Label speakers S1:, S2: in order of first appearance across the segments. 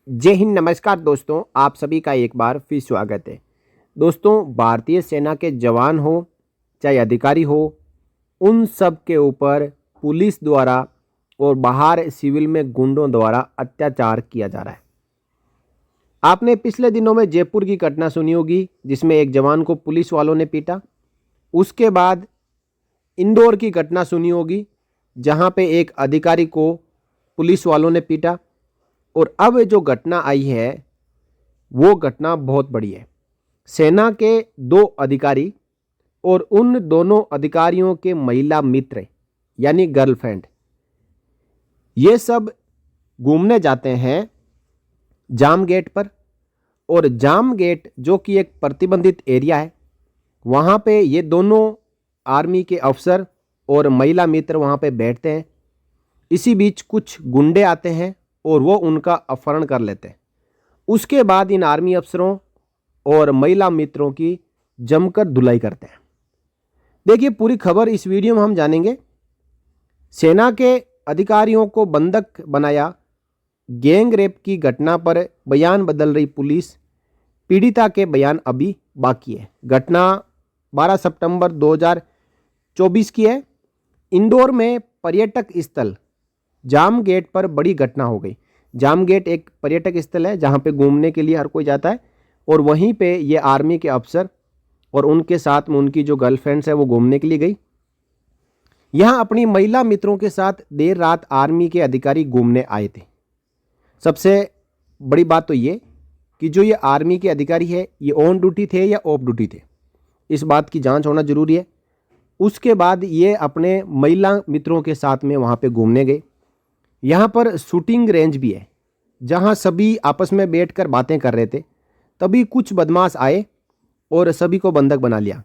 S1: जय हिंद, नमस्कार दोस्तों। आप सभी का एक बार फिर स्वागत है। दोस्तों, भारतीय सेना के जवान हो चाहे अधिकारी हो, उन सब के ऊपर पुलिस द्वारा और बाहर सिविल में गुंडों द्वारा अत्याचार किया जा रहा है। आपने पिछले दिनों में जयपुर की घटना सुनी होगी जिसमें एक जवान को पुलिस वालों ने पीटा। उसके बाद इंदौर की घटना सुनी होगी जहां पे एक अधिकारी को पुलिस वालों ने पीटा। और अब जो घटना आई है वो घटना बहुत बड़ी है। सेना के दो अधिकारी और उन दोनों अधिकारियों के महिला मित्र यानी गर्लफ्रेंड, ये सब घूमने जाते हैं जाम गेट पर। और जाम गेट जो कि एक प्रतिबंधित एरिया है, वहाँ पे ये दोनों आर्मी के अफसर और महिला मित्र वहाँ पे बैठते हैं। इसी बीच कुछ गुंडे आते हैं और वो उनका अपहरण कर लेते हैं। उसके बाद इन आर्मी अफसरों और महिला मित्रों की जमकर धुलाई करते हैं। देखिए, पूरी खबर इस वीडियो में हम जानेंगे। सेना के अधिकारियों को बंधक बनाया, गैंग रेप की घटना पर बयान बदल रही पुलिस, पीड़िता के बयान अभी बाकी है। घटना 12 सितंबर 2024 की है। इंदौर में पर्यटक स्थल जाम गेट पर बड़ी घटना हो गई। जाम गेट एक पर्यटक स्थल है जहां पे घूमने के लिए हर कोई जाता है, और वहीं पे ये आर्मी के अफसर और उनके साथ में उनकी जो गर्लफ्रेंड्स है वो घूमने के लिए गई। यहां अपनी महिला मित्रों के साथ देर रात आर्मी के अधिकारी घूमने आए थे। सबसे बड़ी बात तो ये कि जो ये आर्मी के अधिकारी है ये ऑन ड्यूटी थे या ऑफ ड्यूटी थे, इस बात की जांच होना जरूरी है। उसके बाद ये अपने महिला मित्रों के साथ में वहाँ पे घूमने गए। यहाँ पर शूटिंग रेंज भी है जहाँ सभी आपस में बैठकर बातें कर रहे थे। तभी कुछ बदमाश आए और सभी को बंधक बना लिया।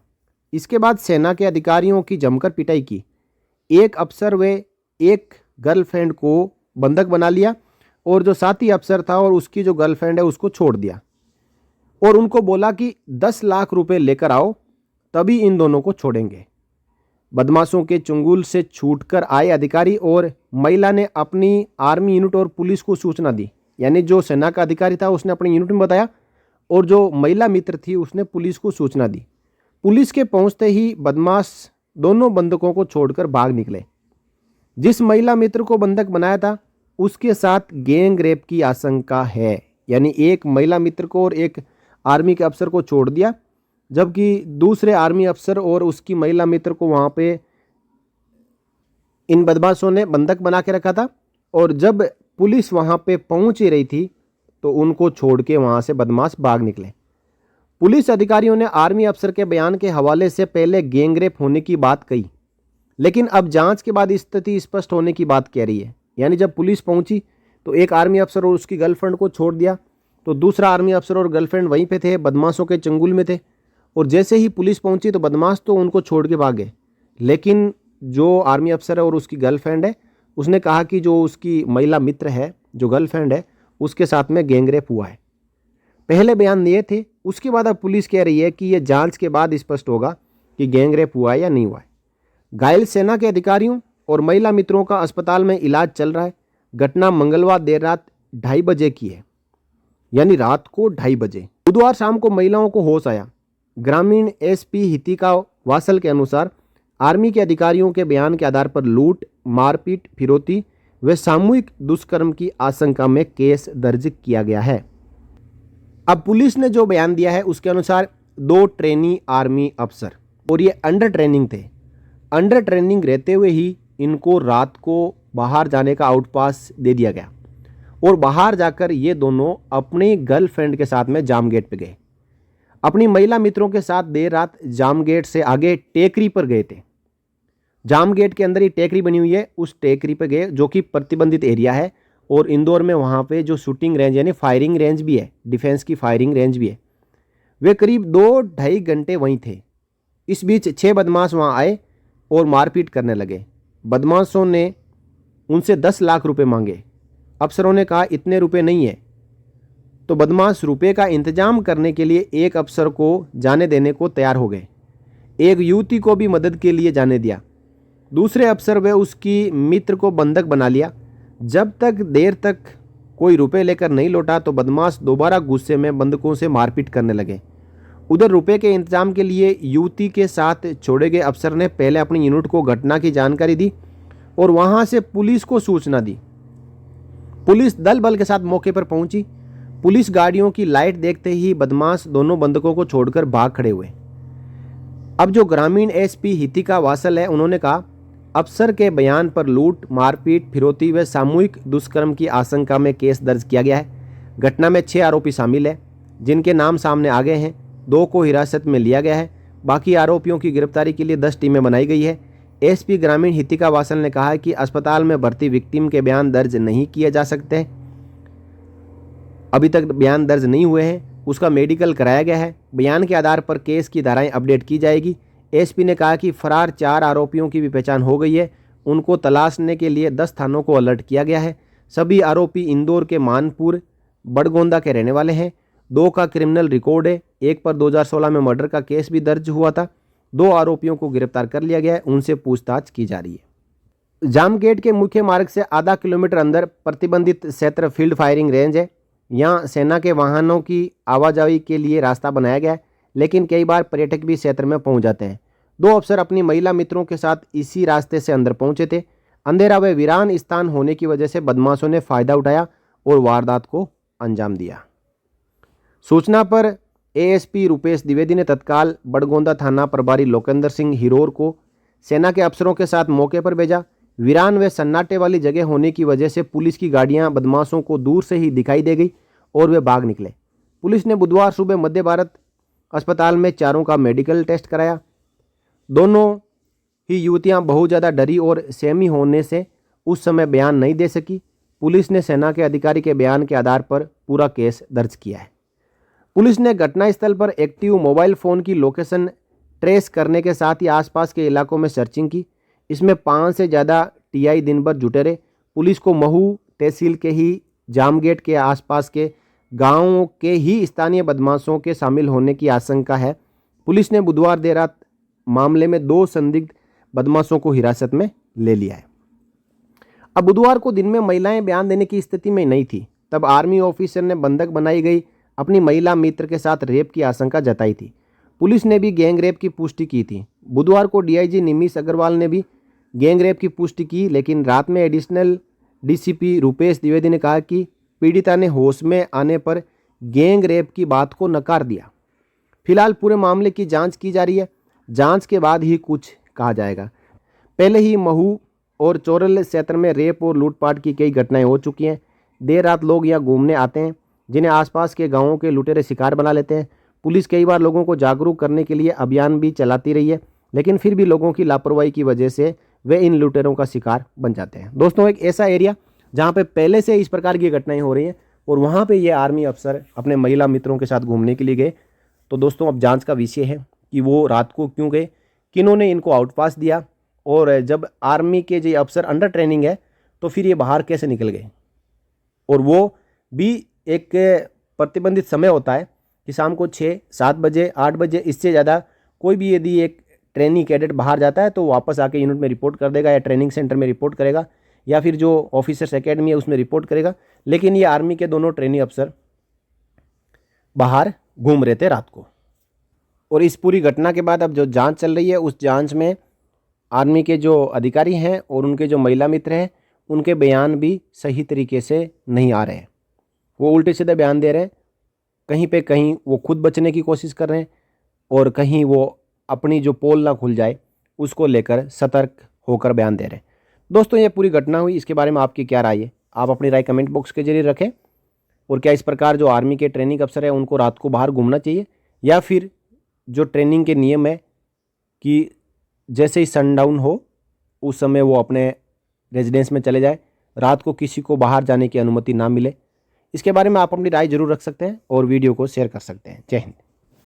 S1: इसके बाद सेना के अधिकारियों की जमकर पिटाई की। एक अफसर व एक गर्लफ्रेंड को बंधक बना लिया, और जो साथी अफसर था और उसकी जो गर्लफ्रेंड है उसको छोड़ दिया, और उनको बोला कि 10 लाख रुपए लेकर आओ तभी इन दोनों को छोड़ेंगे। बदमाशों के चंगुल से छूटकर आए अधिकारी और महिला ने अपनी आर्मी यूनिट और पुलिस को सूचना दी। यानी जो सेना का अधिकारी था उसने अपनी यूनिट में बताया, और जो महिला मित्र थी उसने पुलिस को सूचना दी। पुलिस के पहुंचते ही बदमाश दोनों बंधकों को छोड़कर भाग निकले। जिस महिला मित्र को बंधक बनाया था उसके साथ गैंग रेप की आशंका है। यानी एक महिला मित्र को और एक आर्मी के अफसर को छोड़ दिया, जबकि दूसरे आर्मी अफसर और उसकी महिला मित्र को वहाँ पे इन बदमाशों ने बंधक बना के रखा था। और जब पुलिस वहाँ पे पहुँच ही रही थी तो उनको छोड़ के वहाँ से बदमाश भाग निकले। पुलिस अधिकारियों ने आर्मी अफसर के बयान के हवाले से पहले गैंगरेप होने की बात कही, लेकिन अब जांच के बाद स्थिति स्पष्ट होने की बात कह रही है। यानी जब पुलिस पहुंची तो एक आर्मी अफसर और उसकी गर्लफ्रेंड को छोड़ दिया, तो दूसरा आर्मी अफसर और गर्लफ्रेंड वहीं पे थे, बदमाशों के चंगुल में थे। और जैसे ही पुलिस पहुंची तो बदमाश तो उनको छोड़ के भागे, लेकिन जो आर्मी अफसर है और उसकी गर्लफ्रेंड है उसने कहा कि जो उसकी महिला मित्र है, जो गर्लफ्रेंड है, उसके साथ में गैंगरेप हुआ है। पहले बयान दिए थे, उसके बाद अब पुलिस कह रही है कि यह जांच के बाद स्पष्ट होगा कि गैंगरेप हुआ है या नहीं हुआ है। घायल सेना के अधिकारियों और महिला मित्रों का अस्पताल में इलाज चल रहा है। घटना मंगलवार देर रात 2:30 बजे की है, यानी रात को 2:30 बजे। बुधवार शाम को महिलाओं को होश आया। ग्रामीण एसपी हितिका वासल के अनुसार आर्मी के अधिकारियों के बयान के आधार पर लूट, मारपीट, फिरौती व सामूहिक दुष्कर्म की आशंका में केस दर्ज किया गया है। अब पुलिस ने जो बयान दिया है उसके अनुसार 2 ट्रेनी आर्मी अफसर, और ये अंडर ट्रेनिंग थे। अंडर ट्रेनिंग रहते हुए ही इनको रात को बाहर जाने का आउटपास दे दिया गया, और बाहर जाकर ये दोनों अपनी गर्लफ्रेंड के साथ में जाम गेट पे गए। अपनी महिला मित्रों के साथ देर रात जाम गेट से आगे टेकरी पर गए थे। जाम गेट के अंदर ही टेकरी बनी हुई है, उस टेकरी पर गए जो कि प्रतिबंधित एरिया है। और इंदौर में वहाँ पे जो शूटिंग रेंज यानी फायरिंग रेंज भी है, डिफेंस की फायरिंग रेंज भी है। वे करीब 2-2.5 घंटे वहीं थे। इस बीच 6 बदमाश वहाँ आए और मारपीट करने लगे। बदमाशों ने उनसे 10 लाख रुपए मांगे। अफसरों ने कहा इतने रुपए नहीं है, तो बदमाश रुपए का इंतजाम करने के लिए एक अफसर को जाने देने को तैयार हो गए। एक युवती को भी मदद के लिए जाने दिया। दूसरे अफसर व उसकी मित्र को बंधक बना लिया। जब तक देर तक कोई रुपए लेकर नहीं लौटा तो बदमाश दोबारा गुस्से में बंधकों से मारपीट करने लगे। उधर रुपए के इंतजाम के लिए युवती के साथ छोड़े गए अफसर ने पहले अपनी यूनिट को घटना की जानकारी दी और वहां से पुलिस को सूचना दी। पुलिस दल बल के साथ मौके पर पहुंची। पुलिस गाड़ियों की लाइट देखते ही बदमाश दोनों बंधकों को छोड़कर भाग खड़े हुए। अब जो ग्रामीण एसपी हितिका वासल है, उन्होंने कहा, अफसर के बयान पर लूट, मारपीट, फिरौती व सामूहिक दुष्कर्म की आशंका में केस दर्ज किया गया है। घटना में 6 आरोपी शामिल है, जिनके नाम सामने आ गए हैं। 2 को हिरासत में लिया गया है। बाकी आरोपियों की गिरफ्तारी के लिए 10 टीमें बनाई गई है। एसपी ग्रामीण हितिका वासल ने कहा है कि अस्पताल में भर्ती विक्टिम के बयान दर्ज नहीं किए जा सकते, अभी तक बयान दर्ज नहीं हुए हैं। उसका मेडिकल कराया गया है। बयान के आधार पर केस की धाराएं अपडेट की जाएगी। एसपी ने कहा कि फरार 4 आरोपियों की भी पहचान हो गई है। उनको तलाशने के लिए 10 थानों को अलर्ट किया गया है। सभी आरोपी इंदौर के मानपुर बड़गोंदा के रहने वाले हैं। 2 का क्रिमिनल रिकॉर्ड है। एक पर 2016 में मर्डर का केस भी दर्ज हुआ था। 2 आरोपियों को गिरफ्तार कर लिया गया है, उनसे पूछताछ की जा रही है। जामगेट के मुख्य मार्ग से आधा किलोमीटर अंदर प्रतिबंधित क्षेत्र फील्ड फायरिंग रेंज है। यहाँ सेना के वाहनों की आवाजाही के लिए रास्ता बनाया गया है, लेकिन कई बार पर्यटक भी क्षेत्र में पहुंच जाते हैं। 2 अफसर अपनी महिला मित्रों के साथ इसी रास्ते से अंदर पहुंचे थे। अंधेरा व वीरान स्थान होने की वजह से बदमाशों ने फायदा उठाया और वारदात को अंजाम दिया। सूचना पर एएसपी रुपेश द्विवेदी ने तत्काल बड़गोंदा थाना प्रभारी लोकेंद्र सिंह हिरोर को सेना के अफसरों के साथ मौके पर भेजा। वीरान व सन्नाटे वाली जगह होने की वजह से पुलिस की गाड़ियां बदमाशों को दूर से ही दिखाई दे गई और वे भाग निकले। पुलिस ने बुधवार सुबह मध्य भारत अस्पताल में 4 का मेडिकल टेस्ट कराया। दोनों ही युवतियां बहुत ज़्यादा डरी और सहमी होने से उस समय बयान नहीं दे सकी। पुलिस ने सेना के अधिकारी के बयान के आधार पर पूरा केस दर्ज किया है। पुलिस ने घटनास्थल पर एक्टिव मोबाइल फ़ोन की लोकेशन ट्रेस करने के साथ ही आसपास के इलाकों में सर्चिंग की। इसमें 5 से ज़्यादा टीआई दिन भर जुटे रहे। पुलिस को महू तहसील के ही जामगेट के आसपास के गांवों के ही स्थानीय बदमाशों के शामिल होने की आशंका है। पुलिस ने बुधवार देर रात मामले में 2 संदिग्ध बदमाशों को हिरासत में ले लिया है। अब बुधवार को दिन में महिलाएं बयान देने की स्थिति में नहीं थी, तब आर्मी ऑफिसर ने बंधक बनाई गई अपनी महिला मित्र के साथ रेप की आशंका जताई थी। पुलिस ने भी गैंग रेप की पुष्टि की थी। बुधवार को डीआईजी निमिष अग्रवाल ने भी गैंग रेप की पुष्टि की, लेकिन रात में एडिशनल डीसीपी रुपेश द्विवेदी ने कहा कि पीड़िता ने होश में आने पर गैंग रेप की बात को नकार दिया। फिलहाल पूरे मामले की जांच की जा रही है। जांच के बाद ही कुछ कहा जाएगा। पहले ही महू और चोरल क्षेत्र में रेप और लूटपाट की कई घटनाएं हो चुकी हैं। देर रात लोग यहाँ घूमने आते हैं, जिन्हें आसपास के गांवों के लुटेरे शिकार बना लेते हैं। पुलिस कई बार लोगों को जागरूक करने के लिए अभियान भी चलाती रही है, लेकिन फिर भी लोगों की लापरवाही की वजह से वे इन लुटेरों का शिकार बन जाते हैं। दोस्तों, एक ऐसा एरिया जहाँ पे पहले से इस प्रकार की घटनाएं हो रही हैं और वहाँ पे ये आर्मी अफसर अपने महिला मित्रों के साथ घूमने के लिए गए। तो दोस्तों, अब जांच का विषय है कि वो रात को क्यों गए, किन्होंने इनको आउटपास दिया, और जब आर्मी के जो अफसर अंडर ट्रेनिंग है तो फिर ये बाहर कैसे निकल गए। और वो भी एक प्रतिबंधित समय होता है कि शाम को 6, 7 बजे, 8 बजे, इससे ज़्यादा कोई भी यदि एक ट्रेनिंग कैडेट बाहर जाता है तो वापस आके यूनिट में रिपोर्ट कर देगा या ट्रेनिंग सेंटर में रिपोर्ट करेगा या फिर जो ऑफिसर्स एकेडमी है उसमें रिपोर्ट करेगा। लेकिन ये आर्मी के दोनों ट्रेनिंग अफसर बाहर घूम रहे थे रात को। और इस पूरी घटना के बाद अब जो जांच चल रही है, उस जांच में आर्मी के जो अधिकारी हैं और उनके जो महिला मित्र हैं, उनके बयान भी सही तरीके से नहीं आ रहे हैं। वो उल्टे सीधे बयान दे रहे हैं। कहीं पे कहीं वो खुद बचने की कोशिश कर रहे हैं और कहीं वो अपनी जो पोल ना खुल जाए उसको लेकर सतर्क होकर बयान दे रहे हैं। दोस्तों, ये पूरी घटना हुई, इसके बारे में आपकी क्या राय है? आप अपनी राय कमेंट बॉक्स के जरिए रखें। और क्या इस प्रकार जो आर्मी के ट्रेनिंग अफसर है उनको रात को बाहर घूमना चाहिए, या फिर जो ट्रेनिंग के नियम है कि जैसे ही सनडाउन हो उस समय वो अपने रेजिडेंस में चले जाए, रात को किसी को बाहर जाने की अनुमति ना मिले? इसके बारे में आप अपनी राय जरूर रख सकते हैं और वीडियो को शेयर कर सकते हैं। जय हिंद।